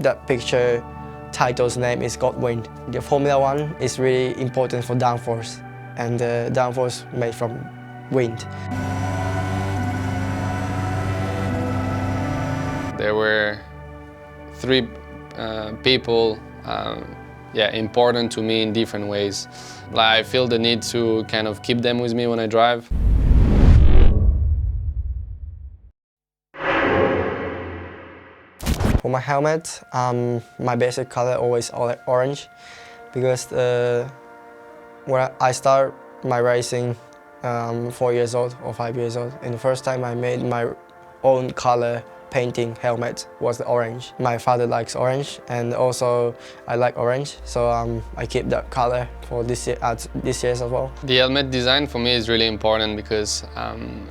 that picture title's name is God Wind. The Formula One is really important for downforce, and the downforce made from wind. There were three people important to me in different ways. I feel the need to kind of keep them with me when I drive. For my helmet, my basic color always orange, because when I start my racing 4 years old or 5 years old, and the first time I made my own color painting helmet was the orange. My father likes orange, and also I like orange, so I keep that color for this year as well. The helmet design for me is really important because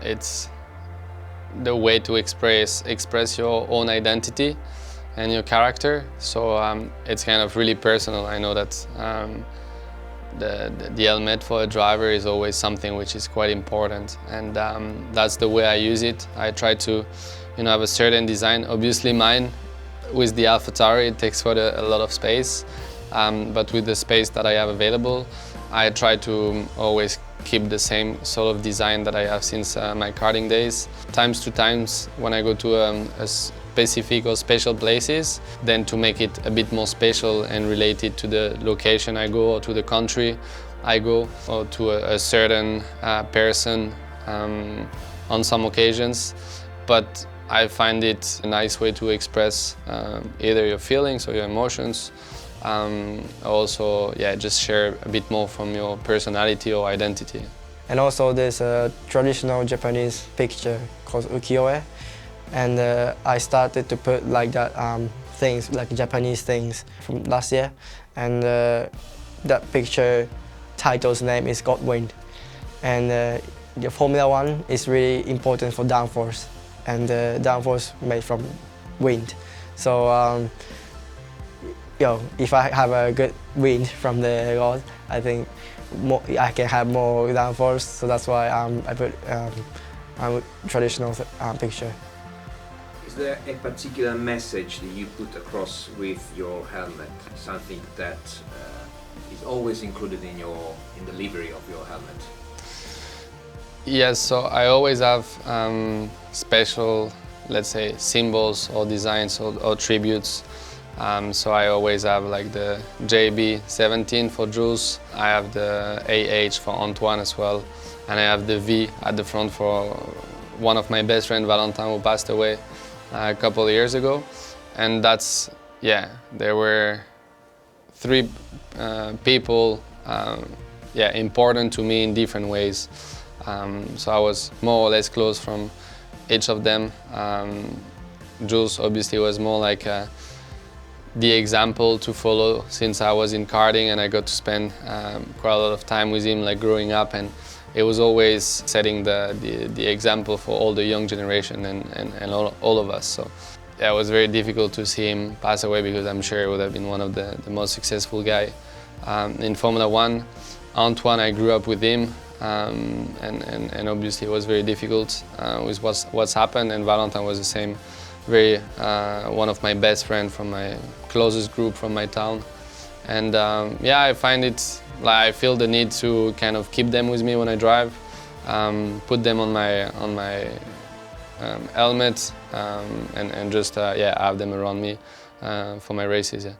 it's the way to express your own identity and your character. So it's kind of really personal. I know that the helmet for a driver is always something which is quite important, and that's the way I use it. I try to have a certain design. Obviously mine, with the AlphaTauri, it takes quite a lot of space, but with the space that I have available, I try to always keep the same sort of design that I have since my karting days. Times when I go to a specific or special places, then to make it a bit more special and related to the location I go, or to the country I go, or to a certain person on some occasions. But I find it a nice way to express either your feelings or your emotions. Also, just share a bit more from your personality or identity. And also there's a traditional Japanese picture called ukiyo-e, and I started to put like that things, like Japanese things from last year, and that picture title's name is God Wind, and the Formula One is really important for downforce, and the downforce made from wind. So if I have a good wind from the rod, I think I can have more downforce. So that's why I put a traditional picture. Is there a particular message that you put across with your helmet? Something that is always included in the livery of your helmet? Yes, so I always have special, let's say, symbols or designs or tributes. So I always have like the JB17 for Jules, I have the AH for Antoine as well, and I have the V at the front for one of my best friends, Valentin, who passed away a couple of years ago. And that's, there were three people important to me in different ways. So I was more or less close from each of them. Jules obviously was more like the example to follow, since I was in karting and I got to spend quite a lot of time with him, like growing up, and it was always setting the example for all the young generation and all of us. So it was very difficult to see him pass away, because I'm sure he would have been one of the most successful guy in Formula One. Antoine, I grew up with him, and obviously it was very difficult with what's happened, and Valentin was the same. One of my best friends from my closest group from my town, and I find it, I feel the need to kind of keep them with me when I drive, put them on my helmet, and just have them around me for my races. Yeah.